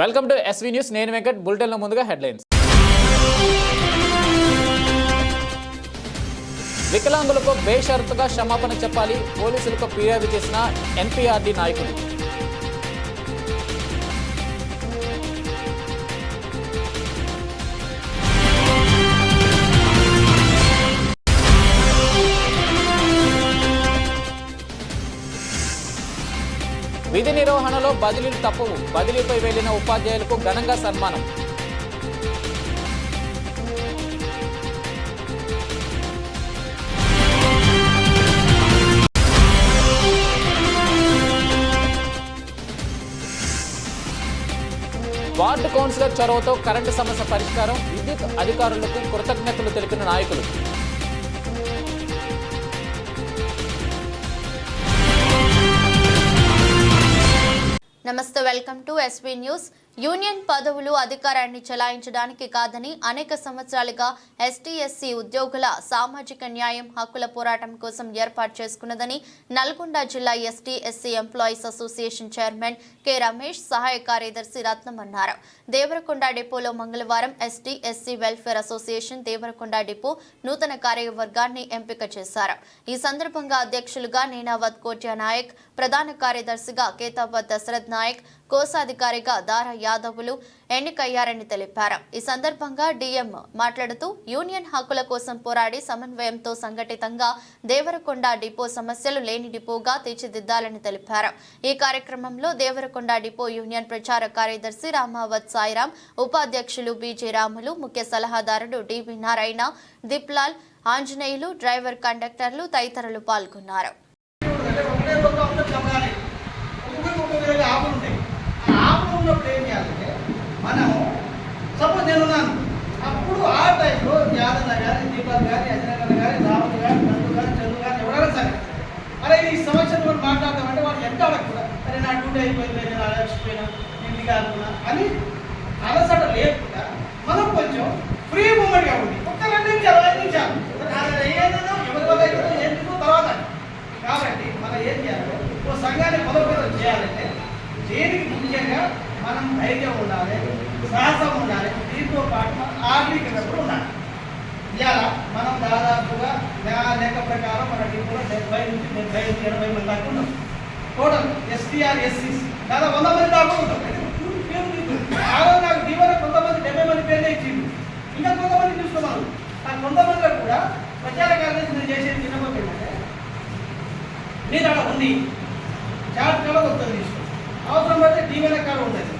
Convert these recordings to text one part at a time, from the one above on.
Welcome to SV news. నేను వెంకట్. బులెటిన్లో ముందుగా హెడ్లైన్స్. వికలాంగులకు బేషరతుగా క్షమాపణ చెప్పాలి, పోలీసులకు ఫిర్యాదు చేసిన ఎన్పీఆర్డీ నాయకులు. విధి నిర్వహణలో బదిలీలు తప్పవు, బదిలీపై వెళ్లిన ఉపాధ్యాయులకు ఘనంగా సన్మానం. వార్డు కౌన్సిలర్ చొరవతో కరెంటు సమస్య పరిష్కారం, విద్యుత్ అధికారులకు కృతజ్ఞతలు తెలిపిన నాయకులు. నమస్తే, welcome to SV news. Union పదవులు అధికారాన్ని చెలాయించడానికి కాదని అనేక సంవత్సరాలుగా ఎస్టీ ఎస్సీ ఉద్యోగుల సామాజిక న్యాయం హక్కుల పోరాటం కోసం ఏర్పాటు చేసుకున్నదని నల్గొండ జిల్లా ST SC employees association chairman K Ramesh, సహాయ కార్యదర్శి రత్నం అన్నారు. దేవరకొండ డిపోలో మంగళవారం ST SC welfare association Devarakonda depot నూతన కార్యవర్గాన్ని ఎంపిక చేశారు. ఈ సందర్భంగా అధ్యక్షులుగా నేనావత్ కోట్యా నాయక్, ప్రధాన కార్యదర్శిగా కేతావత్ దశరథ్ నాయక్, కోశాధికారిగా దారా యాదవులు ఎన్నికయ్యారని తెలిపారు. ఈ సందర్భంగా డిఎం మాట్లాడుతూ యూనియన్ హక్కుల కోసం పోరాడి సమన్వయంతో సంఘటితంగా దేవరకొండ డిపో సమస్యలు లేని డిపోగా తీర్చిదిద్దాలని తెలిపారు. ఈ కార్యక్రమంలో దేవరకొండ డిపో యూనియన్ ప్రచార కార్యదర్శి రామావత్ సాయిరాం, ఉపాధ్యక్షులు బిజే రాములు, ముఖ్య సలహాదారుడు డివి నారాయణ, దిప్లాల్, ఆంజనేయులు, డ్రైవర్, కండక్టర్లు తదితరులు పాల్గొన్నారు. మనం సపోజ్ నేనున్నాను, అప్పుడు ఆ టైంలో యాదన్న గారి, దీపాల్ గారి, అజనగర్ గారి, రాములు గారి, నందు గారి, చందు గారి ఎవరైనా సరే, అరే ఈ సమస్యను మనం మాట్లాడతామంటే వాళ్ళు ఎంత అడగకూడదు, అరే నా డ్యూటీ అయిపోయింది, నేను అలసిపోయినా, నేను కాదున్నా అని అలసట లేకుండా మనం కొంచెం ఫ్రీ మూమెంట్గా ఉంది. ఒక్క 2 నిమిషాలు 5 నిమిషాలు ఏదైనా ఎవరి వల్ల అయితే ఎందుకు తర్వాత. కాబట్టి మనం ఏం చేయాలి, ఓ సంఘాన్ని మొదలు చేయాలంటే దేనికి ముఖ్యంగా మనం ధైర్యం ఉండాలి, సాహసం ఉండాలి, దీంతో పాటు మనం ఆర్థికంగా కూడా ఉండాలి. ఇవాళ మనం దాదాపుగా లెక్క ప్రకారం మన డిపోలో 70 నుంచి 80 మంది దాకా ఉన్నాం. టోటల్ ఎస్టీఆర్ ఎస్సీస్ దాదాపు 100 మంది దాకా ఉంటాం. నాకు దీవెన కొంతమంది 70 మంది పేర్లు ఇచ్చింది, ఇంకా కొంతమంది చూసుకోమన్నారు. ఆ కొంతమందిలో కూడా ప్రచార కార్యదర్శి చేసేది చిన్నప్పుడు ఏంటంటే మీరు అక్కడ ఉంది చాట్ కూడా కొత్తది తీసుకోండి, అవసరం పడితే దీవెన కాడ ఉంటుంది,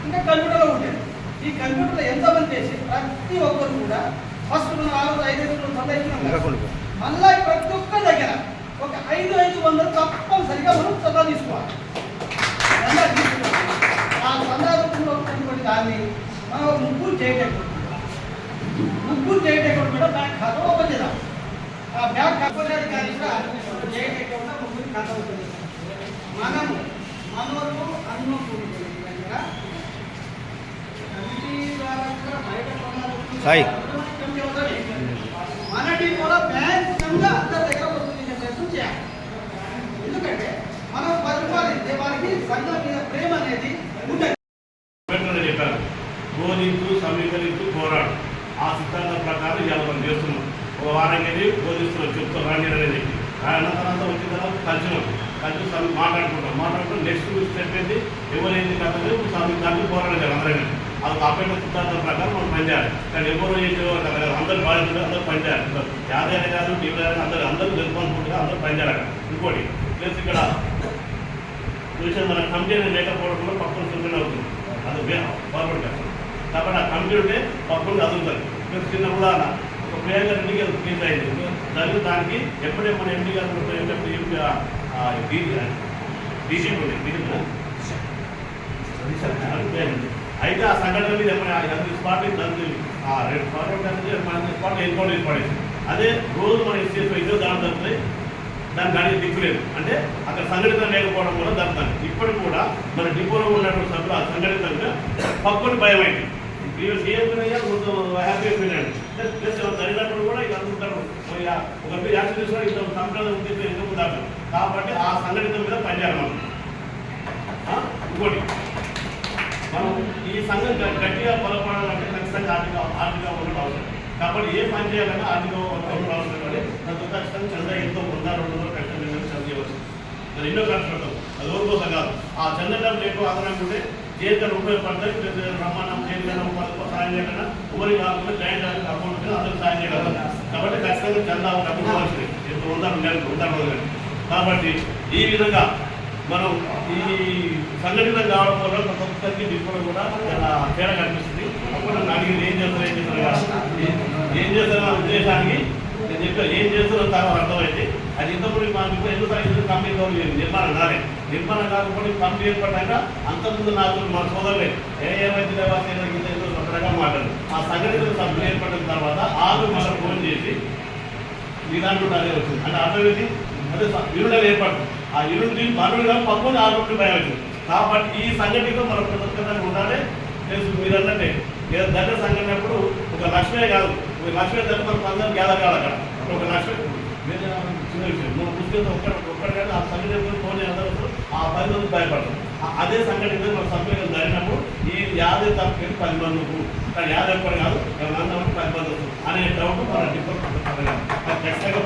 ఇంకా కంప్యూటర్లో ఉంటుంది. ఈ కంప్యూటర్లో ఎంతమంది చేసి ప్రతి ఒక్కరు కూడా ఫస్ట్ మనం 400-500 సందేశం మళ్ళీ ప్రతి ఒక్క దగ్గర ఒక 500 తప్పనిసరిగా మనం సదా తీసుకోవాలి. ఆ సందా రూపంలో ఉన్నటువంటి దాన్ని మనం ముగ్గురు చేయటం కూడా బ్యాంక్ ఖాతా ఓపెన్ చేద్దాం. ఆ బ్యాంక్ ఖాతా కానీ కూడా చేయకుండా ముగ్గురు ఖాతా ఉంటుంది. మనము మనోళ్ళు అన్నం మనకి కూడా బ్యాంక్ అందరి దగ్గర వస్తుంది చేయాలి. ఎందుకంటే మనం 10 రూపాయలు ఇస్తే వారికి సంఘం మీద ప్రేమ అనేది ఉంటుంది. చెప్పారు, బోధించు, సమీకరించు, పోరాడు. ఆ సిద్ధాంతం ప్రకారం ఇవాళ మనం చేస్తున్నాం. ఒక వారంగా బోధిస్తున్నాం, చెప్తాం రాండి అనేది. అన్న తర్వాత వచ్చిన తర్వాత కలిసి మాట్లాడుకుంటూ నెక్స్ట్ స్టెప్ ఏంటి, ఎవరైంది కథలు దాంట్లో పోరాటం చేయాలి. అందరం అది కాపాడిన సిద్ధాంతం ప్రకారం మనం పనిచేయాలి. కానీ ఎవరో చేసేవారు కదా, అందరూ బాధ్యతలు అందరూ పనిచేయాలి. యాదైనా కాదు, టీవీ అందరూ రెస్పాన్సిబిలిటీగా అందరూ పనిచేయాలి. ఇంకోటి ప్లస్ ఇక్కడ చూసాను, మన కమిటీ అనేది లేకపోవడం కూడా పక్కన సుఖం అవుతుంది. అది ఫార్వర్డ్ చేస్తాం కాబట్టి ఆ కమిటీ ఉంటే పక్కన చదువుతుంది. ప్లస్ చిన్న కూడా ఒక ప్రియాంక రెడ్డికి అది ప్లీజ్ అయింది జరిగిన దానికి ఎప్పుడే మన ఎంపీ గారు డీసీపీ అయితే ఆ సంఘటన మీద స్పాట్ స్పాట్ ఎన్కౌంటర్ ఏర్పడేది. అదే రోజు మన ఎస్సీఎస్ ఇద్దరు దాని జరుగుతుంది, దాని దానికి దిక్కులేదు. అంటే అక్కడ సంఘటితం లేకపోవడం వల్ల జరుగుతుంది. ఇప్పుడు కూడా మన డిపోలో ఉన్నటువంటి సభ్యులు ఆ సంఘటితంగా పక్కని భయం అయింది. హ్యాపీ అయిపోయినాడు. ప్లస్ జరిగినప్పుడు కూడా ఇక అనుకుంటారు ఒక యాక్షన్ తీసుకుని ఇంత సంప్రదాయం ఉంది ఎందుకు దాకా. కాబట్టి ఆ సంఘటితం మీద పనిచేయాలి మనం. ఇంకోటి మనం ఈ సంఘం గట్టిగా బలపడాలంటే ఖచ్చితంగా ఆర్థిక ఉండడం అవసరం. కాబట్టి ఏ పని చేయాలన్నా ఆర్థిక ఉండడం అవసరం. కాబట్టి దాంతో ఖచ్చితంగా చందా ఎంతో 100-200 కష్టం చంద చేయవచ్చు. మరి ఎన్నో కష్టపడతాం, అది రోజు కోసం కాదు. ఆ చందడం ఎక్కువ ఆధారం ఉంటే జీవితాలు ఉపయోగపడతాయి. రమ్మన్నం చేయగలం, సాయం చేయగలన్నా ఎవరికి కాకుండా జాయింట్ అకౌంట్ అందరూ సాయం చేయగలం. కాబట్టి ఖచ్చితంగా చందా డబ్బులు కావాల్సింది ఎంతో 100 కాబట్టి ఈ విధంగా మనం ఈ సంఘటితం కావడం వల్ల ప్రతి ఒక్కరికి దిగుబడి కూడా చాలా తేడా కనిపిస్తుంది. అప్పుడు నన్ను అడిగింది ఏం చేస్తున్నా ఉద్దేశానికి నేను చెప్పాను. ఏం చేస్తున్న తర్వాత అర్థమైతే అది ఇంతకుముందు మాకు ఎందుకు కంపెనీ నిర్మాణం కాలేదు. నిర్మాణం కాకపోతే కంపెనీ ఏర్పడ్డాక అంతకుముందు నాకు మా సోదరులే ఏమైతే రకరకాల మాట్లాడు. ఆ సంఘటిత సభ్యులు ఏర్పడిన తర్వాత ఆరు మనం ఫోన్ చేసి మీ దాంట్లో అదే వచ్చింది అంటే అర్థమైంది. అదే యూనిట్ ఏర్పడుతుంది. ఆ యూనిట్ మనుగా పక్కన 6 నుండి భయం వచ్చింది. కాబట్టి ఈ సంఘటనతో మనం ప్రతి ఉండాలి. తెలుసు మీరు అన్నట్టే ఏదో దగ్గర సంఘటనప్పుడు ఒక లక్ష్మే కాదు, ఒక లక్ష్మే దగ్గర మనకు అందరం గ్యాదర్ కాదు. అక్కడ ఒక లక్ష్మే చిన్న విషయం మన పుస్తకంతో ఒక్కటి ఆ సంఘటన ఫోన్ అందరూ ఆ 10 మంది భయపడతాం. అదే సంఘటన మన సభ్యులు జరిగినప్పుడు ఈ 50 తప్పకి 10 మందికు కానీ 50 ఎప్పుడు కాదు 10 మంది వస్తుంది అనే డౌట్ మన డిపార్ట్మెంట్ ఖచ్చితంగా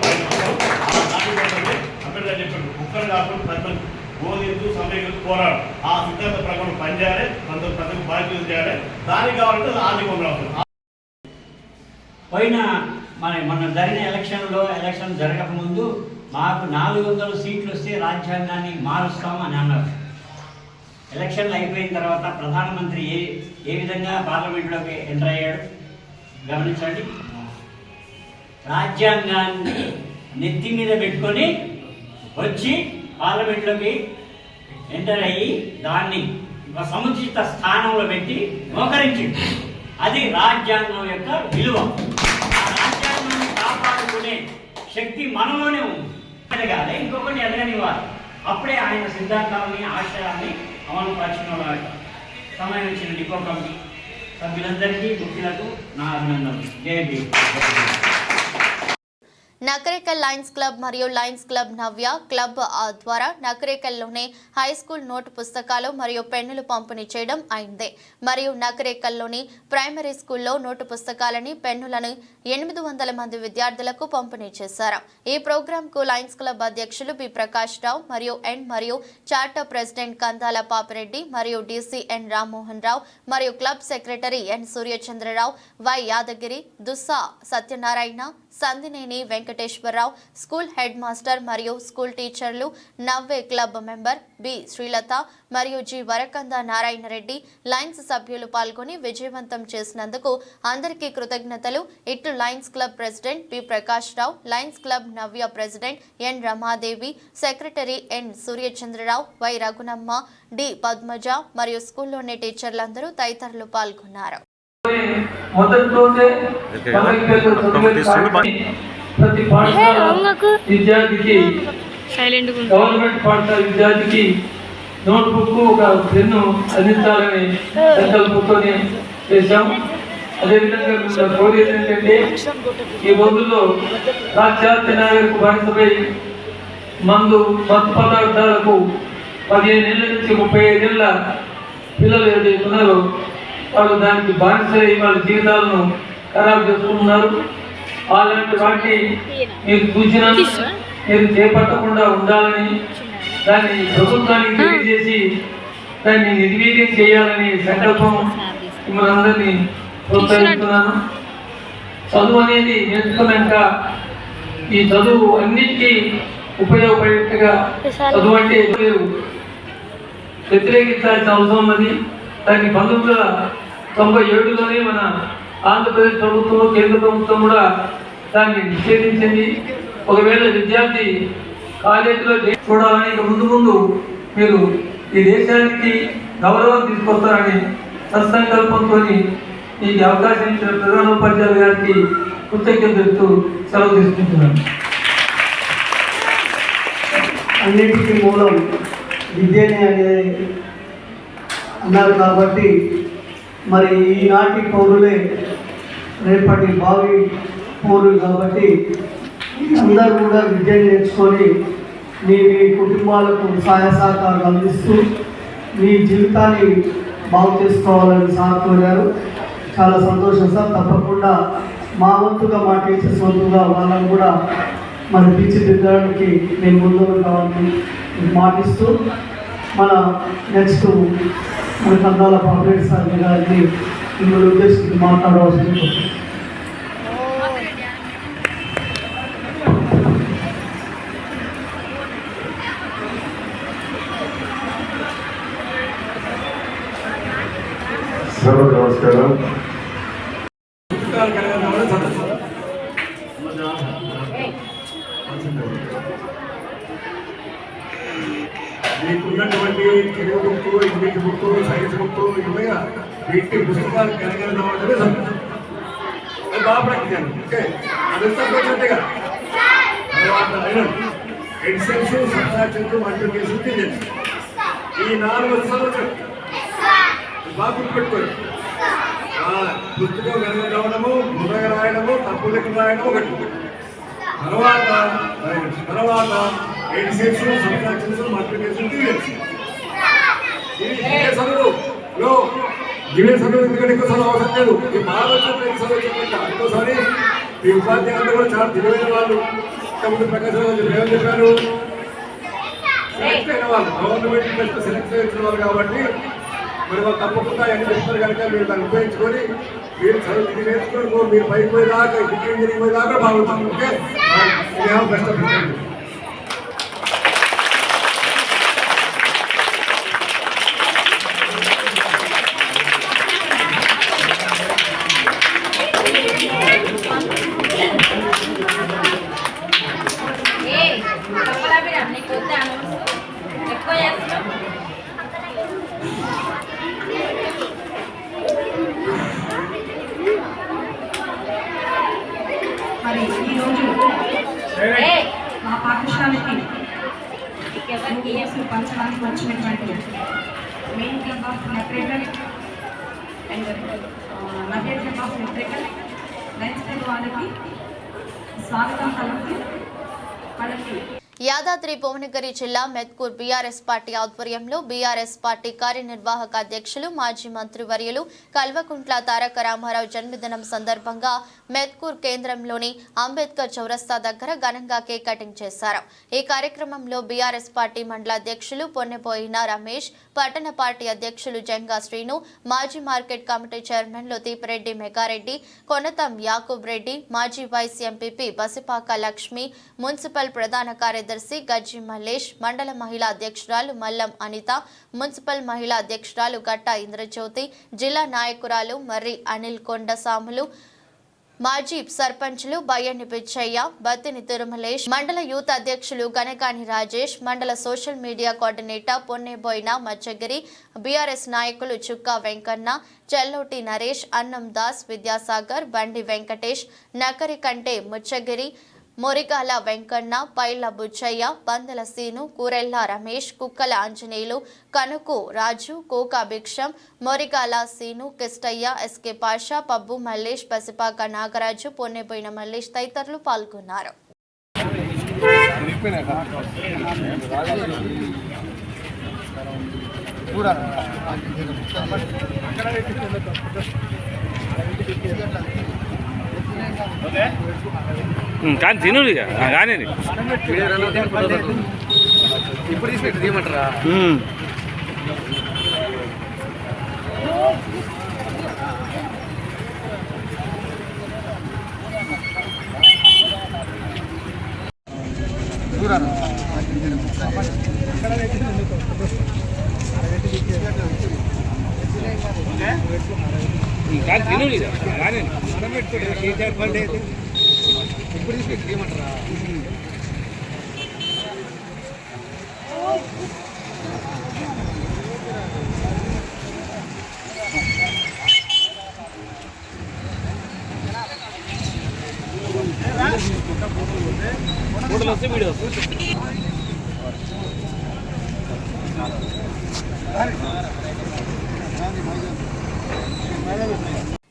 అక్కడ చెప్పాడు. ఒక్కరు కాకుండా 10 మంది బోధించు సమయం పోరాడు. ఆ సిద్ధాంత ప్రకారం పనిచేయాలి, ప్రజలకు బాధ్యత చేయాలి. దానికి కావాలంటే ఆర్థిక అవసరం. మొన్న జరిగిన ఎలక్షన్ జరగకముందు మాకు 400 సీట్లు వస్తే రాజ్యాంగాన్ని మారుస్తాం అని అన్నారు. ఎలక్షన్లు అయిపోయిన తర్వాత ప్రధానమంత్రి ఏ విధంగా పార్లమెంట్లోకి ఎంటర్ అయ్యాడు గమనించండి. రాజ్యాంగాన్ని నెత్తి మీద పెట్టుకొని వచ్చి పార్లమెంట్లోకి ఎంటర్ అయ్యి దాన్ని ఒక సముచిత స్థానంలో పెట్టి మోకరించింది. అది రాజ్యాంగం యొక్క విలువ. ఆ రాజ్యాంగాన్ని కాపాడుకునే శక్తి మనలోనే ఉంది. ఎదగాలి, ఇంకొకటి ఎదగనివ్వాలి. అప్పుడే ఆయన సిద్ధాంతాలని ఆశయాన్ని అమలు పరిచిన సమయం ఇచ్చిన డిపో కమిటీ సభ్యులందరికీ ముఖ్యులకు నా అభినందనలు. జై భీమ్. నకరేకల్ లయన్స్ క్లబ్ మరియు లయన్స్ క్లబ్ నవ్య క్లబ్ ద్వారా నకరేకల్లోనే హై స్కూల్ నోటు పుస్తకాలు మరియు పెన్నులు పంపిణీ చేయడం అయింది. మరియు నకరేకల్లోని ప్రైమరీ స్కూల్లో నోటు పుస్తకాలని పెన్నులను 800 మంది విద్యార్థులకు పంపిణీ చేశారు. ఈ ప్రోగ్రాంకు లయన్స్ క్లబ్ అధ్యక్షులు బి ప్రకాష్ రావు మరియు చార్టర్ ప్రెసిడెంట్ కందాల పాపిరెడ్డి మరియు డీసీ ఎన్ రామ్మోహన్ రావు మరియు club secretary N Suryachandrarao, Y Yadagiri, Dussa Satyanarayana, Sandineni Venkateswararao, school head master మరియు స్కూల్ టీచర్లు, నవ్వే క్లబ్ మెంబర్ బి శ్రీలత మరియు జి వరకంద నారాయణ రెడ్డి, లయన్స్ సభ్యులు పాల్గొని విజయవంతం చేసినందుకు అందరికీ కృతజ్ఞతలు. ఇటు lions club president B Prakash Rao, lions club Navya president N Ramadevi, secretary N Suryachandrarao, Y Raghunamma, D Padmaja మరియు స్కూల్లోని టీచర్లందరూ తదితరులు పాల్గొన్నారు. మొదటి రోజే ప్రతి పాఠశాల విద్యార్థికి గవర్నమెంట్ పాఠశాల విద్యార్థికి నోట్బుక్ ఒక పెన్ను అందించాలని సంకల్పంతో చేశాం. అదేవిధంగా కోరేది ఏంటంటే ఈ రోజుల్లో పాశ్చాత్య నాగరిక బానిసపై మత్తు పదార్థాలకు 15 ఏళ్ళ నుంచి 35 ఏళ్ళ పిల్లలు ఏదైతే ఉన్నారో వాళ్ళు దానికి బానిసై వాళ్ళ జీవితాలను ఖరాబ్ చేసుకుంటున్నారు. అలాంటి వాటిని మీరు చూసినా మీరు చేపట్టకుండా ఉండాలని దాన్ని ప్రభుత్వానికి తెలియజేసి దాన్ని నిర్వీర్యం చేయాలని సంకల్పం మిమ్మల్ని అందరినీ ప్రోత్సహిస్తున్నాను. చదువు అనేది నేర్చుకున్నాక ఈ చదువు అన్నిటికీ ఉపయోగపడేట్టుగా చదువు అంటే మీరు వ్యతిరేకించాల్సిన అవసరం ఉన్నది. దాన్ని 1997లోనే మన ఆంధ్రప్రదేశ్ ప్రభుత్వం, కేంద్ర ప్రభుత్వం కూడా దాన్ని నిషేధించింది. ఒకవేళ విద్యార్థి కాలేజీలో చూడాలని ముందు మీరు ఈ దేశానికి గౌరవం తీసుకొస్తారని సత్సంకల్పంతో ఈ అవకాశం ఇచ్చిన ప్రధానోపాధ్యాయులు గారికి కృతజ్ఞతలు సెలవు తీసుకుంటున్నాను. అన్నిటికీ మూలం విద్యనే అనేది అన్నారు కాబట్టి మరి ఈనాటి పౌరులే రేపటి భావి పౌరులు కాబట్టి అందరూ కూడా విద్యను నేర్చుకొని మీ కుటుంబాలకు సహాయ సహకారాలు అందిస్తూ మీ జీవితాన్ని బాగు చేసుకోవాలని సార్ కోరారు. చాలా సంతోషం సార్. తప్పకుండా మా వంతుగా మా టీచర్స్ వంతుగా వాళ్ళని కూడా మరి తీర్చిదిద్దడానికి నేను ముందు కావాలని మాటిస్తూ మన నెక్స్ట్ మన కందాల పాపరేట్ సార్ గారిని మిమ్మల్ని ఉద్దేశించి మాట్లాడవలసింది. నమస్కారం. మీకున్నటువంటి Telugu book, English book, science book ఇవగా వీటి పుస్తకాలు కలగలే సంతోషం. అది బాగా ప్రాక్టీస్ ఓకే, అదంతా వచ్చినట్టుగా తర్వాత ఎడిషన్స్, సబ్స్ట్రాక్షన్స్, మల్టిప్లికేషన్ తెలుసు. ఈ 4 సంవత్సరాలు బాగా గుర్తుపెట్టుకోండి. పుస్తకం కనుక రావడము, ముద్రగా రాయడము, తప్పు లెక్క రాయడం ఒకటి. తర్వాత ఎడిషన్స్, సబ్స్ట్రాక్షన్స్, మల్టిప్లికేషన్ తెలుసు. చదువులో గివే చదువు ఎందుకంటే ఎక్కువ చదువు అవసరం లేదు. ఈ బాగా వచ్చిన చదువు చెప్పండి. ఇంకోసారి మీ ఉపాధ్యాయులు కూడా చాలా తెలివైన వాళ్ళు. ఇంతకుముందు ప్రకాశం చెప్పారు, సెలెక్ట్ అయిన వాళ్ళు, గవర్నమెంట్ బెస్ట్ సెలెక్ట్ చేసిన వాళ్ళు. కాబట్టి మరి వాళ్ళు తప్పకుండా ఎన్ని చెప్తారు కనుక మీరు దాన్ని ఉపయోగించుకొని మీరు చదువు నేర్చుకొని మీరు పైకి పోయేదాకా, డిగ్రీ ఇంజనీరింగ్ పోయేదాకా బాగుంటుంది. ఓకే, ఇదేమో బెస్ట్ ఆఫ్ మరి ఈరోజు మా పాఠశాలకి పంచడానికి వచ్చినటువంటి main club of literator and literate club of literator lions club వాళ్ళకి స్వాగతం పలుకుతూ వాళ్ళకి యాదాద్రి భువనగిరి జిల్లా మెత్కూర్ బీఆర్ఎస్ పార్టీ ఆధ్వర్యంలో బీఆర్ఎస్ పార్టీ కార్యనిర్వాహక అధ్యక్షులు మాజీ మంత్రివర్యులు కల్వకుంట్ల తారక రామారావు జన్మదినం సందర్భంగా మెత్కూర్ కేంద్రంలోని అంబేద్కర్ చౌరస్తా దగ్గర ఘనంగా కేక్ కటింగ్ చేశారు. ఈ కార్యక్రమంలో బీఆర్ఎస్ పార్టీ మండల అధ్యక్షులు పొన్నెపోయిన రమేష్, పట్టణ పార్టీ అధ్యక్షులు జంగా శ్రీను, మాజీ market committee chairman Lathifreddy Megareddy, Konatham Yakub Reddy, మాజీ vice MPP Basipaka Lakshmi, municipal ప్రధాన కార్యదర్శి గజ్జి మల్లేష్, మండల మహిళా అధ్యక్షురాలు మల్లం అనిత, మున్సిపల్ మహిళా అధ్యక్షురాలు గట్టా ఇంద్రజ్యోతి, జిల్లా నాయకురాలు మర్రి అనిల్ కొండ సాములు, మాజీ సర్పంచులు బయ్యని పిచ్చయ్య, బత్తిని తిరుమలేష్, మండల యూత్ అధ్యక్షులు Ganakani Rajesh, mandal social media coordinator Ponneboina Macchagiri, BRS నాయకులు చుక్కా వెంకన్న, చెల్లోటి నరేష్, అన్నం దాస్, విద్యాసాగర్, బండి వెంకటేష్, నకరి కంటే ముచ్చగిరి, మొరిగాల వెంకన్న, పైల బుచ్చయ్య, పందల సీను, కూరెల్ల రమేష్, కుక్కల ఆంజనేయులు, కనుకు రాజు, కోకా భిక్షం, మొరిగాల సీను, కిష్టయ్య, ఎస్కే పాషా, పబ్బు మల్లేష్, పసిపాక నాగరాజు, పొన్నెపోయిన మల్లేష్ తదితరులు పాల్గొన్నారు. కానీ తిను కానీ ఇప్పుడు తీసుకెట్టి తీయమంటారా? కానీ తిను కానీ ఇప్పుడు తీసుకెట్టి తీయమంటారా? ఫోటోలు వస్తే వీడియో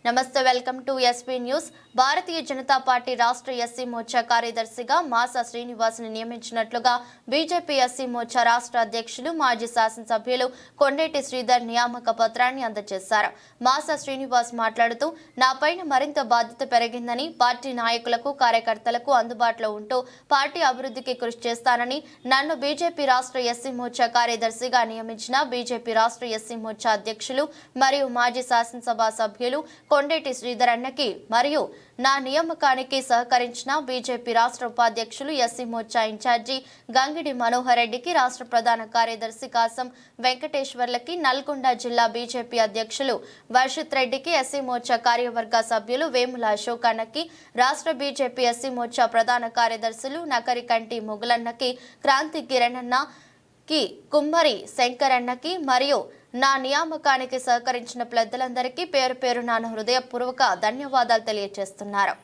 నమస్తే, welcome to SP news. Bharatiya Janata party రాష్ట్ర ఎస్సీ మోర్చా కార్యదర్శిగా మాసా శ్రీనివాస్ని నియమించినట్లుగా బీజేపీ ఎస్సీ మోర్చా రాష్ట్ర అధ్యక్షులు మాజీ శాసనసభ్యులు కొండేటి శ్రీధర్ నియామక పత్రాన్ని అందజేశారు. మాసా శ్రీనివాస్ మాట్లాడుతూ, నాపైన మరింత బాధ్యత పెరిగిందని, పార్టీ నాయకులకు కార్యకర్తలకు అందుబాటులో ఉంటూ పార్టీ అభివృద్ధికి కృషి చేస్తానని, నన్ను బీజేపీ రాష్ట్ర ఎస్సీ మోర్చా కార్యదర్శిగా నియమించిన బీజేపీ రాష్ట్ర ఎస్సీ మోర్చా అధ్యక్షులు మరియు మాజీ శాసనసభ సభ్యులు కొండేటి శ్రీధర్ అన్నకి మరియు నా నియామకానికి సహకరించిన బీజేపీ రాష్ట్ర ఉపాధ్యక్షులు ఎస్సీ మోర్చా ఇన్ఛార్జి గంగిడి మనోహర్ రెడ్డికి, రాష్ట్ర ప్రధాన కార్యదర్శి కాసం వెంకటేశ్వర్లకి, నల్గొండ జిల్లా బీజేపీ అధ్యక్షులు వర్షిత్ రెడ్డికి, ఎస్సీ మోర్చా కార్యవర్గ సభ్యులు వేముల అశోక్ అన్నకి, రాష్ట్ర బీజేపీ ఎస్సీ మోర్చా ప్రధాన కార్యదర్శులు నకరికంటి మొగులన్నకి, క్రాంతి కిరణ్ అన్నకి, కుమ్మరి శంకరన్నకి మరియు నా నియామకానికి సహకరించిన పెద్దలందరికీ పేరు పేరు నా హృదయపూర్వక ధన్యవాదాలు తెలియజేస్తున్నారు.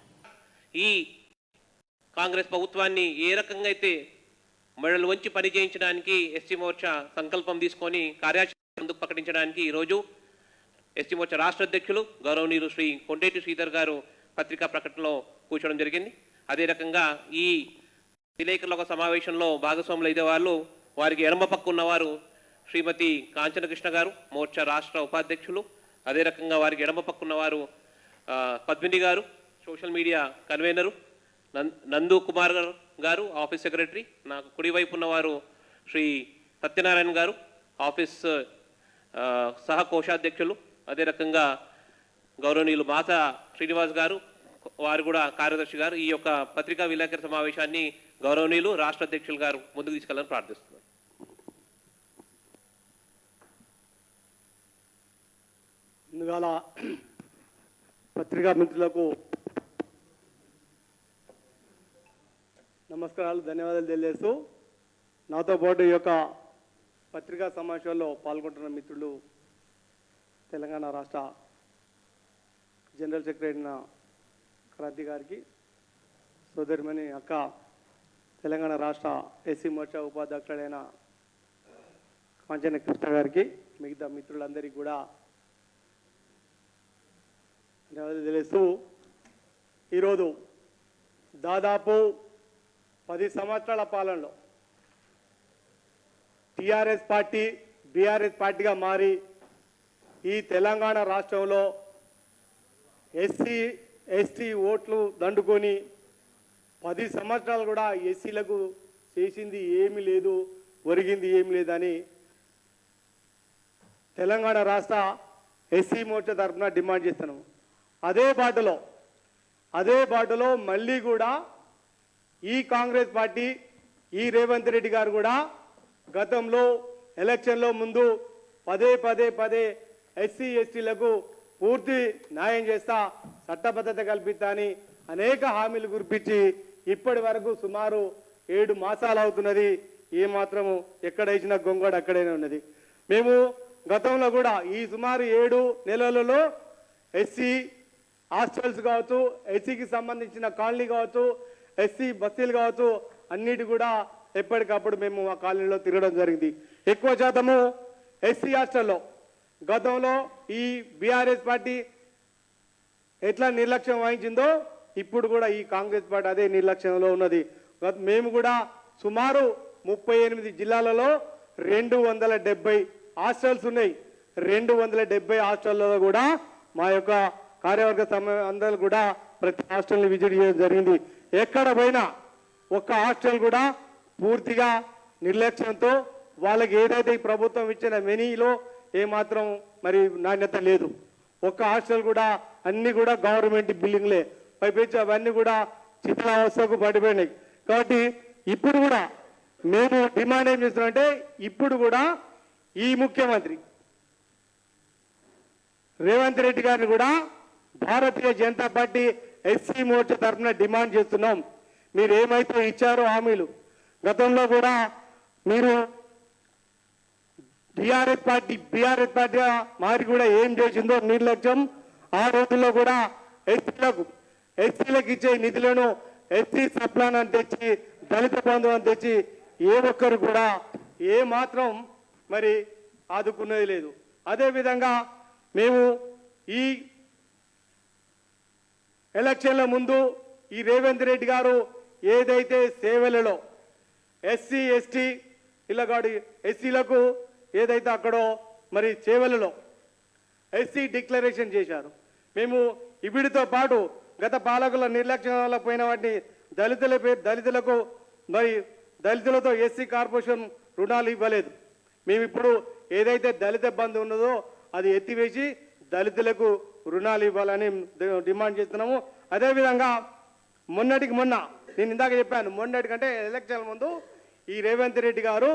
ఈ కాంగ్రెస్ ప్రభుత్వాన్ని ఏ రకంగా అయితే మెడలు వంచి పనిచేయించడానికి ఎస్సీ మోర్చా సంకల్పం తీసుకొని కార్యాచరణ ముందుకు ప్రకటించడానికి ఈరోజు ఎస్సీ మోర్చా రాష్ట్ర అధ్యక్షులు గౌరవనీయులు శ్రీ కొండేటి శ్రీధర్ గారు పత్రికా ప్రకటనలో కూర్చోవడం జరిగింది. అదే రకంగా ఈ విలేకరుల సమావేశంలో భాగస్వాములు అయితే వాళ్ళు, వారికి ఎడమ పక్క ఉన్నవారు శ్రీమతి కాంచన కృష్ణ గారు, మోర్చా రాష్ట్ర ఉపాధ్యక్షులు. అదే రకంగా వారికి ఎడమ పక్కున్న వారు పద్మిని గారు, సోషల్ మీడియా కన్వీనరు, నందు కుమార్ గారు, ఆఫీస్ సెక్రటరీ. నాకు కుడివైపు ఉన్నవారు శ్రీ సత్యనారాయణ గారు, ఆఫీస్ సహ కోశాధ్యక్షులు. అదే రకంగా గౌరవనీయులు మాసా శ్రీనివాస్ గారు, వారు కూడా కార్యదర్శి గారు. ఈ యొక్క పత్రికా విలేకరుల సమావేశాన్ని గౌరవనీయులు రాష్ట్ర అధ్యక్షులు గారు ముందుకు తీసుకెళ్లాలని ప్రార్థిస్తున్నారు. ముందుగాల పత్రికా మిత్రులకు నమస్కారాలు, ధన్యవాదాలు తెలియజేస్తూ, నాతో పాటు ఈ యొక్క పత్రికా సమావేశంలో పాల్గొంటున్న మిత్రులు తెలంగాణ రాష్ట్ర జనరల్ సెక్రటరీ అయిన క్రాంతి గారికి, సోదరిమణి అక్క తెలంగాణ రాష్ట్ర ఎస్సీ మోర్చా ఉపాధ్యక్షుడైన కాంచన కృష్ణ గారికి, మిగతా మిత్రులందరికీ కూడా తెలియజేస్తూ, ఈరోజు దాదాపు 10 సంవత్సరాల పాలనలో టీఆర్ఎస్ పార్టీ బీఆర్ఎస్ పార్టీగా మారి ఈ తెలంగాణ రాష్ట్రంలో ఎస్సీ ఎస్టీ ఓట్లు దండుకొని 10 సంవత్సరాలు కూడా ఎస్సీలకు చేసింది ఏమీ లేదు, ఒరిగింది ఏమి లేదని తెలంగాణ రాష్ట్ర ఎస్సీ మోర్చా తరఫున డిమాండ్ చేస్తున్నాము. అదే బాటలో మళ్ళీ కూడా ఈ కాంగ్రెస్ పార్టీ, ఈ రేవంత్ రెడ్డి గారు కూడా గతంలో ఎలక్షన్లో ముందు పదే ఎస్సీ ఎస్టీలకు పూర్తి న్యాయం చేస్తా, చట్టబద్ధత కల్పిస్తా అని అనేక హామీలు గుర్పించి ఇప్పటి వరకు సుమారు 7 మాసాలు అవుతున్నది. ఏమాత్రము ఎక్కడ వేసిన గొంగడు అక్కడైనా ఉన్నది. మేము గతంలో కూడా ఈ సుమారు 7 నెలలలో ఎస్సీ హాస్టల్స్ కావచ్చు, ఎస్సీకి సంబంధించిన కాలనీ కావచ్చు, ఎస్సీ బస్తీలు కావచ్చు, అన్నిటి కూడా ఎప్పటికప్పుడు మేము ఆ కాలనీలో తిరగడం జరిగింది. ఎక్కువ శాతము ఎస్సీ హాస్టల్లో గతంలో ఈ బీఆర్ఎస్ పార్టీ ఎట్లా నిర్లక్ష్యం వహించిందో ఇప్పుడు కూడా ఈ కాంగ్రెస్ పార్టీ అదే నిర్లక్ష్యంలో ఉన్నది. మేము కూడా సుమారు 38 జిల్లాలలో 270 హాస్టల్స్ ఉన్నాయి. 270 హాస్టల్లో కూడా మా యొక్క కార్యవర్గ అందరూ కూడా ప్రతి హాస్టల్ని విజిట్ చేయడం జరిగింది. ఎక్కడ పోయినా ఒక్క హాస్టల్ కూడా పూర్తిగా నిర్లక్ష్యంతో వాళ్ళకి ఏదైతే ఈ ప్రభుత్వం ఇచ్చిన మెనీలో ఏమాత్రం మరి నాణ్యత లేదు. ఒక్క హాస్టల్ కూడా అన్ని కూడా గవర్నమెంట్ బిల్డింగ్లే, పైపెచ్చి అవన్నీ కూడా చిత్రావస్థకు పడిపోయినాయి. కాబట్టి ఇప్పుడు కూడా మేము డిమాండ్ ఏం చేస్తున్నామంటే, ఇప్పుడు కూడా ఈ ముఖ్యమంత్రి రేవంత్ రెడ్డి గారిని కూడా భారతీయ జనతా పార్టీ ఎస్సీ మోర్చా తరఫున డిమాండ్ చేస్తున్నాం. మీరు ఏమైతే ఇచ్చారో హామీలు, గతంలో కూడా మీరు బీఆర్ఎస్ పార్టీ మారి కూడా ఏం చేసిందో నిర్లక్ష్యం. ఆ రోజుల్లో కూడా ఎస్సీలకు ఇచ్చే నిధులను ఎస్సీ సప్లాన్ అని తెచ్చి, దళిత బంధు అని తెచ్చి ఏ ఒక్కరు కూడా ఏ మాత్రం మరి ఆదుకునేది లేదు. అదేవిధంగా మేము ఈ ఎలక్షన్ల ముందు ఈ రేవంత్ రెడ్డి గారు ఏదైతే సేవలలో ఎస్సీ ఎస్టీ ఇళ్ళగాడి ఎస్సీలకు ఏదైతే అక్కడో మరి సేవలలో ఎస్సీ డిక్లరేషన్ చేశారు. మేము వీటితో పాటు గత పాలకుల నిర్లక్ష్యం వల్ల పోయిన వాటిని దళితులకు మరి దళితులతో ఎస్సీ కార్పొరేషన్ రుణాలు ఇవ్వలేదు. మేము ఇప్పుడు ఏదైతే దళిత బంధు ఉన్నదో అది ఎత్తివేసి దళితులకు రుణాలు ఇవ్వాలని డిమాండ్ చేస్తున్నాము. అదేవిధంగా మొన్నటికి మొన్న నేను ఇందాక చెప్పాను, మొన్నటికంటే ఎలక్షన్ల ముందు ఈ రేవంత్ రెడ్డి గారు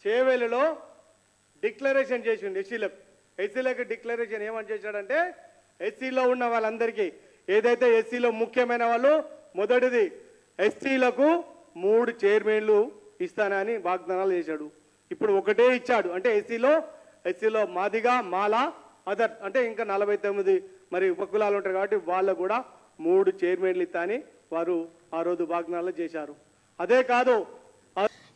చేవేలులో డిక్లరేషన్ చేసిండు. ఎస్సీలకు డిక్లరేషన్ ఏమని చేశాడంటే ఎస్సీలో ఉన్న వాళ్ళందరికీ ఏదైతే ఎస్సీలో ముఖ్యమైన వాళ్ళు మొదటిది ఎస్సీలకు 3 చైర్మన్లు ఇస్తానని వాగ్దానాలు చేశాడు. ఇప్పుడు ఒకటే ఇచ్చాడు. అంటే ఎస్సీలో మాదిగా మాల అదర్ అంటే ఇంకా 49 మరి ఉపకులాలు ఉంటారు కాబట్టి వాళ్ళకు కూడా 3 చైర్మన్లు ఇస్తానని వారు ఆ రోజు వాగ్దానాలు చేశారు. అదే కాదు,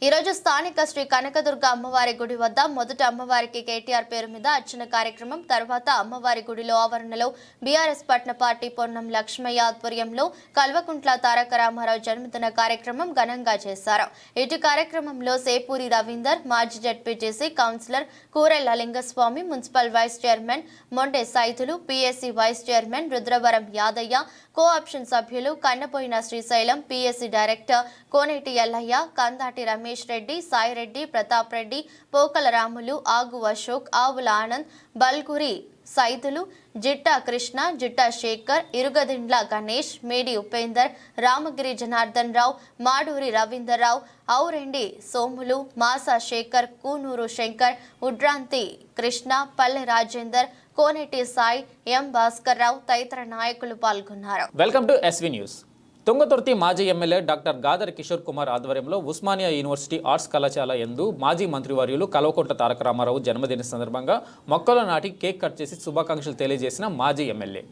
ఈరోజు స్థానిక శ్రీ కనకదుర్గ అమ్మవారి గుడి వద్ద మొదట అమ్మవారికి కేటీఆర్ పేరు మీద అర్చన కార్యక్రమం, తర్వాత అమ్మవారి గుడిలో ఆవరణలో బీఆర్ఎస్ పట్న పార్టీ పొన్నం లక్ష్మయ్య ఆధ్వర్యంలో కల్వకుంట్ల తారక రామారావు జన్మదిన కార్యక్రమం ఘనంగా చేశారు. ఇటు కార్యక్రమంలో సేపూరి రవీందర్, మాజీ ZPTC councillor Kurella Lingaswamy, municipal vice chairman Monde Saitulu, PSC vice chairman Rudravaram Yadaiah, co-option సభ్యులు కన్నపోయిన శ్రీశైలం, పీఎస్సీ డైరెక్టర్ కోనేటి ఎల్లయ్య, కందాటి రమేష్ రెడ్డి, సాయిరెడ్డి, ప్రతాప్ రెడ్డి, పోకల రాములు, ఆగు అశోక్, ఆవుల ఆనంద్, బల్గురి సైతులు, జిట్టా కృష్ణ, జిట్టా శేఖర్, ఇరుగదిండ్ల గణేష్, మేడి ఉపేందర్, రామగిరి జనార్దన్ రావు, మాడూరి రవీందర్రావు, ఔరెండి సోములు, మాసా శేఖర్, కూనూరు శంకర్, ఉడ్రాంతి కృష్ణ, పల్లె రాజేందర్, కోనేటి సాయి, ఎం భాస్కర్ రావు తదితర నాయకులు పాల్గొన్నారు. Welcome to SV news. Thungathurthi మాజీ ఎమ్మెల్యే డాక్టర్ గాదర్ కిషోర్ కుమార్ ఆధ్వర్యంలో ఉస్మానియా యూనివర్సిటీ ఆర్ట్స్ కళాశాల యందు మాజీ మంత్రివర్యులు కల్వకుంట్ల తారక రామారావు జన్మదిన సందర్భంగా మొక్కలు నాటి కేక్ కట్ చేసి శుభాకాంక్షలు తెలియజేసిన మాజీ ఎమ్మెల్యే.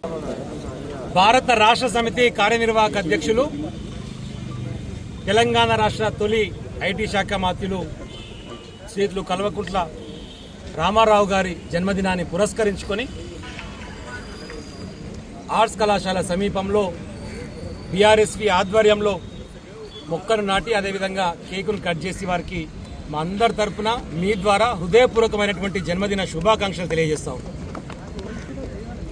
భారత రాష్ట్ర సమితి కార్యనిర్వాహక అధ్యక్షులు, తెలంగాణ రాష్ట్ర తొలి ఐటీ శాఖ మంత్రులు శ్రీతులు కల్వకుంట్ల రామారావు గారి జన్మదినాన్ని పురస్కరించుకొని ఆర్ట్స్ కళాశాల సమీపంలో బీఆర్ఎస్వి ఆధ్వర్యంలో మొక్కను నాటి అదేవిధంగా కేకును కట్ చేసి వారికి మా అందరి తరఫున మీ ద్వారా హృదయపూర్వకమైనటువంటి జన్మదిన శుభాకాంక్షలు తెలియజేస్తాం.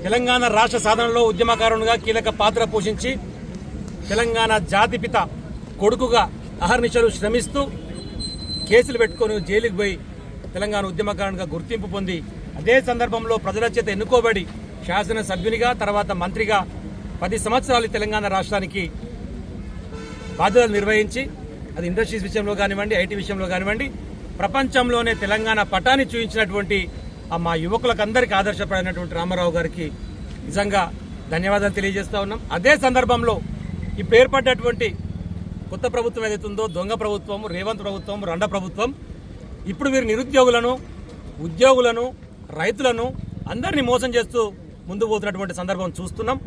తెలంగాణ రాష్ట్ర సాధనలో ఉద్యమకారునిగా కీలక పాత్ర పోషించి తెలంగాణ జాతిపిత కొడుకుగా అహర్నిశలు శ్రమిస్తూ కేసులు పెట్టుకొని జైలుకు పోయి తెలంగాణ ఉద్యమకారునిగా గుర్తింపు పొంది అదే సందర్భంలో ప్రజల చేత ఎన్నుకోబడి శాసనసభ్యునిగా తర్వాత మంత్రిగా 10 సంవత్సరాలు తెలంగాణ రాష్ట్రానికి బాధ్యతలు నిర్వహించి అది ఇండస్ట్రీస్ విషయంలో కానివ్వండి, ఐటీ విషయంలో కానివ్వండి, ప్రపంచంలోనే తెలంగాణ పటాన్ని చూపించినటువంటి మా యువకులకు అందరికీ ఆదర్శపడినటువంటి రామారావు గారికి నిజంగా ధన్యవాదాలు తెలియజేస్తా ఉన్నాం. అదే సందర్భంలో ఇప్పుడు ఏర్పడ్డటువంటి కొత్త ప్రభుత్వం ఏదైతుందో దొంగ ప్రభుత్వం, రేవంత్ ప్రభుత్వం, రండ ప్రభుత్వం, ఇప్పుడు వీరు నిరుద్యోగులను, ఉద్యోగులను, రైతులను అందరినీ మోసం చేస్తూ ముందుకు పోతున్నటువంటి సందర్భం చూస్తున్నాం.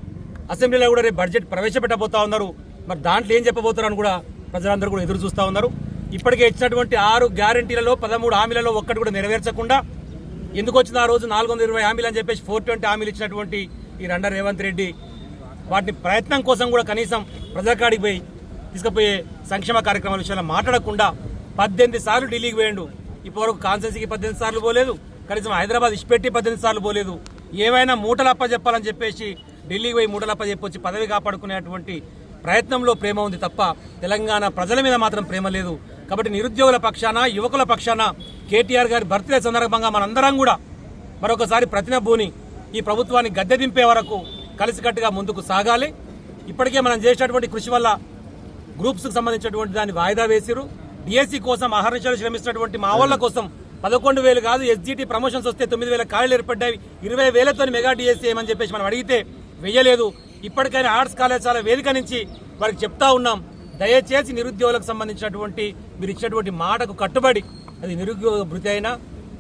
అసెంబ్లీలో కూడా రేపు బడ్జెట్ ప్రవేశపెట్టబోతా ఉన్నారు. మరి దాంట్లో ఏం చెప్పబోతున్నారని కూడా ప్రజలందరూ కూడా ఎదురు చూస్తూ ఉన్నారు. ఇప్పటికే ఇచ్చినటువంటి 6 గ్యారంటీలలో 13 హామీలలో ఒక్కటి కూడా నెరవేర్చకుండా ఎందుకు వచ్చింది ఆ రోజు 420 హామీలు అని చెప్పేసి 420 హామీలు ఇచ్చినటువంటి ఈ రండ రేవంత్ రెడ్డి వాటిని ప్రయత్నం కోసం కూడా కనీసం ప్రజలకాడికి పోయి తీసుకుపోయే సంక్షేమ కార్యక్రమాల విషయంలో మాట్లాడకుండా 18 సార్లు ఢిల్లీకి పోయిండు. ఇప్పటివరకు కాన్స్టిట్యున్సీకి 18 సార్లు పోలేదు, కనీసం హైదరాబాద్ ఇచ్చిపెట్టి 18 సార్లు పోలేదు. ఏమైనా మూటలప్ప చెప్పాలని చెప్పేసి ఢిల్లీకి పోయి మూటలప్ప చెప్పొచ్చి పదవి కాపాడుకునేటువంటి ప్రయత్నంలో ప్రేమ ఉంది తప్ప తెలంగాణ ప్రజల మీద మాత్రం ప్రేమ లేదు. కాబట్టి నిరుద్యోగుల పక్షాన, యువకుల పక్షాన కేటీఆర్ గారి బర్త్డే సందర్భంగా మనందరం కూడా మరొకసారి ప్రతినబూని ఈ ప్రభుత్వాన్ని గద్దె దింపే వరకు కలిసికట్టుగా ముందుకు సాగాలి. ఇప్పటికే మనం చేసినటువంటి కృషి వల్ల గ్రూప్స్కి సంబంధించినటువంటి దాన్ని వాయిదా వేసిరు. డిఎస్సీ కోసం అహర్నిశలు శ్రమిస్తున్నటువంటి మా వాళ్ళ కోసం 11,000 కాదు, ఎస్జిటి ప్రమోషన్స్ వస్తే 9,000 ఖాళీలు ఏర్పడ్డాయి. 20,000తో మెగా డిఎస్సీ ఏమని చెప్పేసి మనం అడిగితే వెయ్యలేదు. ఇప్పటికైనా ఆర్ట్స్ కళాశాల వేదిక నుంచి వారికి చెప్తా ఉన్నాం, దయచేసి నిరుద్యోగులకు సంబంధించినటువంటి మీరు ఇచ్చినటువంటి మాటకు కట్టుబడి, అది నిరుద్యోగ భృతి అయినా,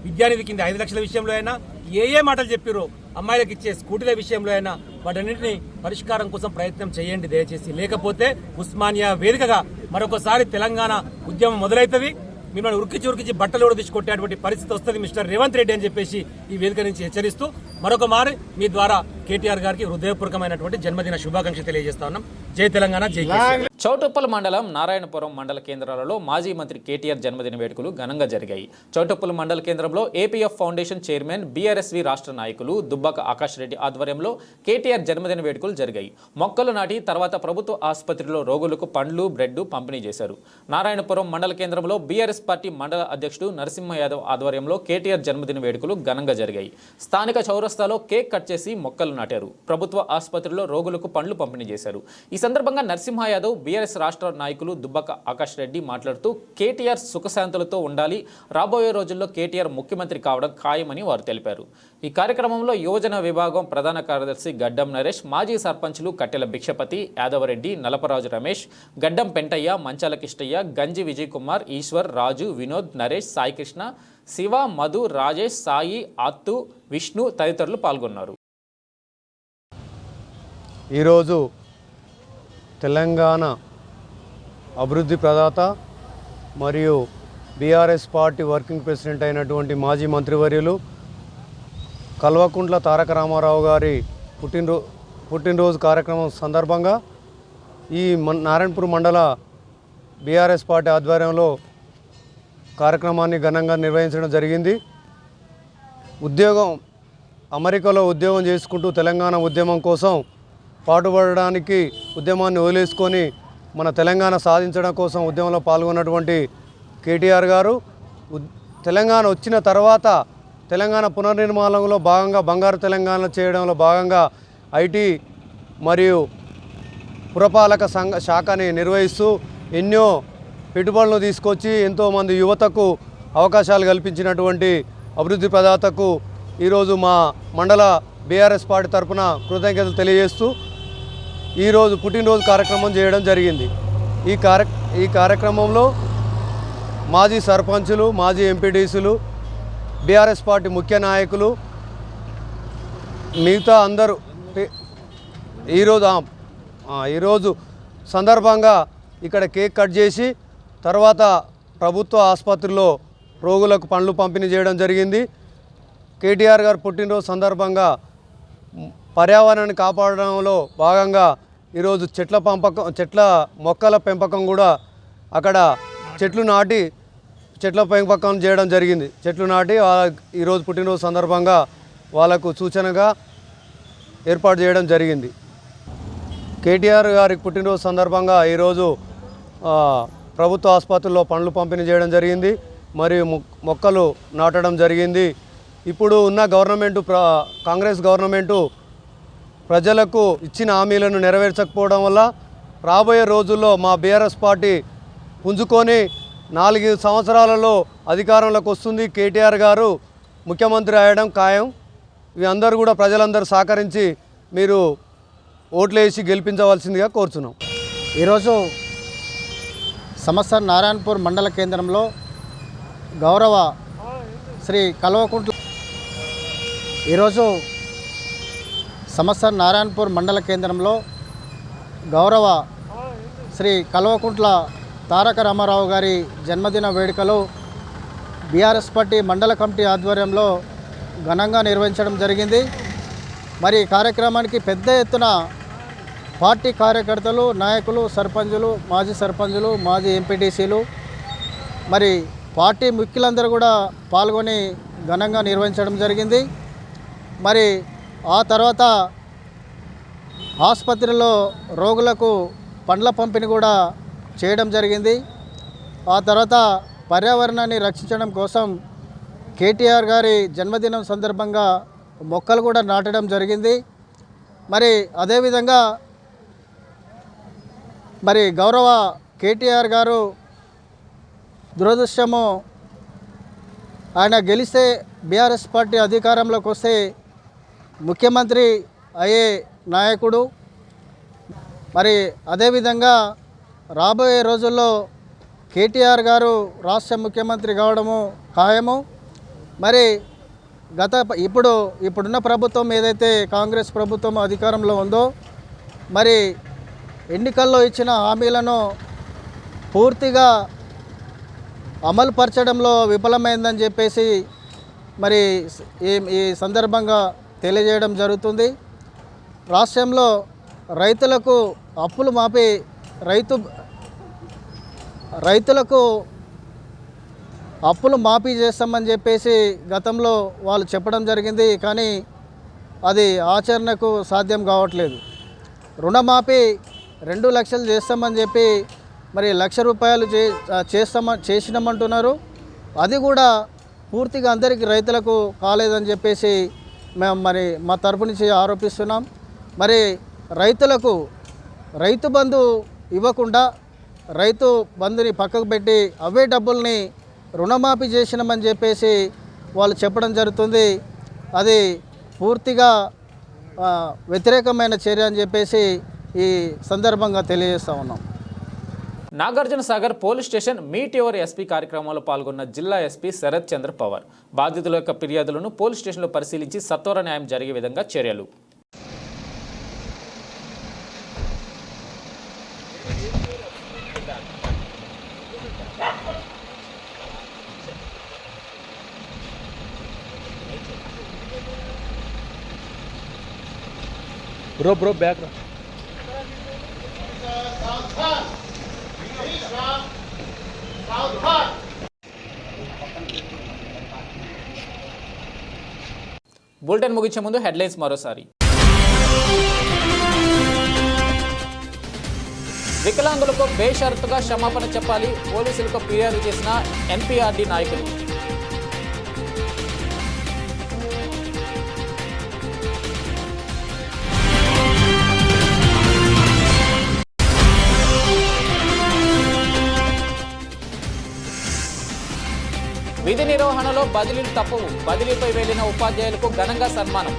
విద్యానిధి కింద 5 లక్షల విషయంలో అయినా, ఏ మాటలు చెప్పారో అమ్మాయిలకు ఇచ్చే స్కూటీల విషయంలో అయినా వాటన్నింటినీ పరిష్కారం కోసం ప్రయత్నం చేయండి దయచేసి. లేకపోతే ఉస్మానియా వేదికగా మరొకసారి తెలంగాణ ఉద్యమం మొదలవుతుంది. మిమ్మల్ని ఉరికించి బట్టలు కూడా తీసి కొట్టేటువంటి పరిస్థితి వస్తుంది మిస్టర్ రేవంత్ రెడ్డి అని చెప్పేసి ఈ వేదిక నుంచి హెచ్చరిస్తూ మరొక మారి మీ ద్వారా కేటీఆర్ గారికి హృదయపూర్వకమైనటువంటి జన్మదిన శుభాకాంక్షలు తెలియజేస్తా ఉన్నాం. జై తెలంగాణ, జై కేసీఆర్. చౌటుప్పల్ మండలం నారాయణపురం మండల కేంద్రాలలో మాజీ మంత్రి కేటీఆర్ జన్మదిన వేడుకలు ఘనంగా జరిగాయి. చౌటుప్పల్ మండల కేంద్రంలో ఏపీఎఫ్ ఫౌండేషన్ చైర్మన్ బీఆర్ఎస్వి రాష్ట్ర నాయకులు దుబ్బాక ఆకాష్ రెడ్డి ఆధ్వర్యంలో కేటీఆర్ జన్మదిన వేడుకలు జరిగాయి. మొక్కలు నాటి తర్వాత ప్రభుత్వ ఆసుపత్రిలో రోగులకు పండ్లు, బ్రెడ్ పంపిణీ చేశారు. నారాయణపురం మండల కేంద్రంలో బీఆర్ఎస్ పార్టీ మండల అధ్యక్షుడు నరసింహ యాదవ్ ఆధ్వర్యంలో కేటీఆర్ జన్మదిన వేడుకలు ఘనంగా జరిగాయి. స్థానిక చౌరస్తాలో కేక్ కట్ చేసి మొక్కలు నాటారు. ప్రభుత్వ ఆసుపత్రిలో రోగులకు పండ్లు పంపిణీ చేశారు. ఈ సందర్భంగా నరసింహ యాదవ్, బీఆర్ఎస్ రాష్ట్ర నాయకులు దుబ్బాక ఆకాష్ రెడ్డి మాట్లాడుతూ కేటీఆర్ సుఖశాంతులతో ఉండాలి, రాబోయే రోజుల్లో కేటీఆర్ ముఖ్యమంత్రి కావడం ఖాయమని వారు తెలిపారు. ఈ కార్యక్రమంలో యువజన విభాగం ప్రధాన కార్యదర్శి గడ్డం నరేష్, మాజీ సర్పంచులు కట్టెల భిక్షపతి, యాదవరెడ్డి, నలపరాజు రమేష్, గడ్డం పెంటయ్య, మంచాల కిష్టయ్య, గంజి విజయ్ కుమార్, ఈశ్వర్, రాజు, వినోద్, నరేష్, సాయికృష్ణ, శివ, మధు, రాజేష్, సాయి, అత్తు, విష్ణు తదితరులు పాల్గొన్నారు. ఈరోజు తెలంగాణ అభివృద్ధి ప్రదాత మరియు బీఆర్ఎస్ పార్టీ వర్కింగ్ ప్రెసిడెంట్ అయినటువంటి మాజీ మంత్రివర్యులు కల్వకుంట్ల తారక రామారావు గారి పుట్టినరోజు కార్యక్రమం సందర్భంగా ఈ నారాయణపూర్ మండల బీఆర్ఎస్ పార్టీ ఆధ్వర్యంలో కార్యక్రమాన్ని ఘనంగా నిర్వహించడం జరిగింది. అమెరికాలో ఉద్యోగం చేసుకుంటూ తెలంగాణ ఉద్యమం కోసం పాటుపడడానికి ఉద్యమాన్ని వదిలేసుకొని మన తెలంగాణ సాధించడం కోసం ఉద్యమంలో పాల్గొన్నటువంటి కేటీఆర్ గారు తెలంగాణ వచ్చిన తర్వాత తెలంగాణ పునర్నిర్మాణంలో భాగంగా బంగారు తెలంగాణ చేయడంలో భాగంగా ఐటీ మరియు పురపాలక శాఖని నిర్వహిస్తూ ఎన్నో పెట్టుబడులను తీసుకొచ్చి ఎంతోమంది యువతకు అవకాశాలు కల్పించినటువంటి అభివృద్ధి ప్రదాతకు ఈరోజు మా మండల బీఆర్ఎస్ పార్టీ తరఫున కృతజ్ఞతలు తెలియజేస్తూ ఈరోజు పుట్టినరోజు కార్యక్రమం చేయడం జరిగింది. ఈ కార్యక్రమంలో మాజీ సర్పంచులు, మాజీ ఎంపీటీసీలు, బీఆర్ఎస్ పార్టీ ముఖ్య నాయకులు, మిగతా అందరూ ఈరోజు సందర్భంగా ఇక్కడ కేక్ కట్ చేసి తర్వాత ప్రభుత్వ ఆసుపత్రిలో రోగులకు పండ్లు పంపిణీ చేయడం జరిగింది. కేటీఆర్ గారు పుట్టినరోజు సందర్భంగా పర్యావరణాన్ని కాపాడడంలో భాగంగా ఈరోజు చెట్ల మొక్కల పెంపకం కూడా అక్కడ చెట్ల పెంపకం చేయడం జరిగింది. చెట్లు నాటి ఈరోజు పుట్టినరోజు సందర్భంగా వాళ్ళకు సూచనగా ఏర్పాటు చేయడం జరిగింది. కేటీఆర్ గారి పుట్టినరోజు సందర్భంగా ఈరోజు ప్రభుత్వ ఆసుపత్రుల్లో పండ్లు పంపిణీ చేయడం జరిగింది, మరియు మొక్కలు నాటడం జరిగింది. ఇప్పుడు ఉన్న గవర్నమెంటు కాంగ్రెస్ గవర్నమెంటు ప్రజలకు ఇచ్చిన హామీలను నెరవేర్చకపోవడం వల్ల రాబోయే రోజుల్లో మా బీఆర్ఎస్ పార్టీ పుంజుకొని 4 సంవత్సరాలలో అధికారంలోకి వస్తుంది. కేటీఆర్ గారు ముఖ్యమంత్రి అయ్యడం ఖాయం. ఇవి అందరూ కూడా ప్రజలందరూ సహకరించి మీరు ఓట్లేసి గెలిపించవలసిందిగా కోరుచున్నాం. ఈరోజు సమస్త నారాయణపూర్ మండల కేంద్రంలో గౌరవ శ్రీ కల్వకుంట్ల ఈరోజు సమస్త నారాయణపూర్ మండల కేంద్రంలో గౌరవ శ్రీ కల్వకుంట్ల తారక రామారావు గారి జన్మదిన వేడుకలు బీఆర్ఎస్ పార్టీ మండల కమిటీ ఆధ్వర్యంలో ఘనంగా నిర్వహించడం జరిగింది. మరి కార్యక్రమానికి పెద్ద ఎత్తున పార్టీ కార్యకర్తలు, నాయకులు, సర్పంచులు, మాజీ ఎంపీటీసీలు, మరి పార్టీ ముఖ్యులందరూ కూడా పాల్గొని ఘనంగా నిర్వహించడం జరిగింది. మరి ఆ తర్వాత ఆసుపత్రిలో రోగులకు పండ్ల పంపిణీ కూడా చేయడం జరిగింది. ఆ తర్వాత పర్యావరణాన్ని రక్షించడం కోసం కేటీఆర్ గారి జన్మదినం సందర్భంగా మొక్కలు కూడా నాటడం జరిగింది. మరి అదేవిధంగా మరి గౌరవ కేటీఆర్ గారు దురదృష్టము ఆయన గెలిస్తే బీఆర్ఎస్ పార్టీ అధికారంలోకి వస్తే ముఖ్యమంత్రి అయ్యే నాయకుడు. మరి అదేవిధంగా రాబోయే రోజుల్లో కేటీఆర్ గారు రాష్ట్ర ముఖ్యమంత్రి కావడము ఖాయము. మరి ఇప్పుడున్న ప్రభుత్వం ఏదైతే కాంగ్రెస్ ప్రభుత్వం అధికారంలో ఉందో మరి ఎన్నికల్లో ఇచ్చిన హామీలను పూర్తిగా అమలు పరచడంలో విఫలమైందని చెప్పేసి మరి ఈ సందర్భంగా తెలియజేయడం జరుగుతుంది. రాష్ట్రంలో రైతులకు అప్పులు మాపి రైతులకు అప్పులు మాఫీ చేస్తామని చెప్పేసి గతంలో వాళ్ళు చెప్పడం జరిగింది. కానీ అది ఆచరణకు సాధ్యం కావట్లేదు. రుణమాఫీ 2 లక్షలు చేస్తామని చెప్పి మరి 1 లక్ష రూపాయలు చేసినామంటున్నారు. అది కూడా పూర్తిగా అందరికీ రైతులకు కాలేదని చెప్పేసి మేము మరి మా తరపు నుంచి ఆరోపిస్తున్నాం. మరి రైతులకు రైతు బంధు ఇవ్వకుండా రైతు బంధుని పక్కకు పెట్టి అవే డబ్బుల్ని రుణమాఫీ చేసినామని చెప్పేసి వాళ్ళు చెప్పడం జరుగుతుంది. అది పూర్తిగా వ్యతిరేకమైన చర్య అని చెప్పేసి ఈ సందర్భంగా తెలియజేస్తూ ఉన్నాం. Nagarjuna Sagar police station meet your SP కార్యక్రమంలో పాల్గొన్న జిల్లా ఎస్పీ శరత్ చంద్ర పవార్ బాధితుల యొక్క ఫిర్యాదులను పోలీస్ స్టేషన్లో పరిశీలించి సత్వర న్యాయం జరిగే విధంగా చర్యలు. బ్రో బ్యాక్ రా. బులెటిన్ ముగించే ముందు హెడ్లైన్స్ మరోసారి. వికలాంగులకు బేషరతుగా క్షమాపణ చెప్పాలి, పోలీసులకు ఫిర్యాదు చేసిన ఎన్పీఆర్డీ నాయకులు. విధి నిర్వహణలో బదిలీలు తప్పవు, బదిలీపై వెళ్లిన ఉపాధ్యాయులకు ఘనంగా సన్మానం.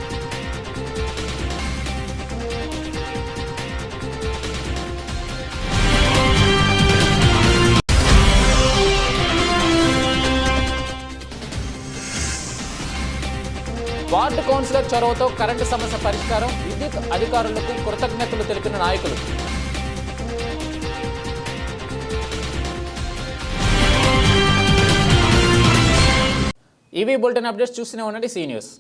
వార్డు కౌన్సిలర్ చొరవతో కరెంటు సమస్య పరిష్కారం, విద్యుత్ అధికారులకు కృతజ్ఞతలు తెలిపిన నాయకులు. ఇవి బులెటిన్ అప్డేట్స్. చూస్తూనే ఉండండి సీ న్యూస్.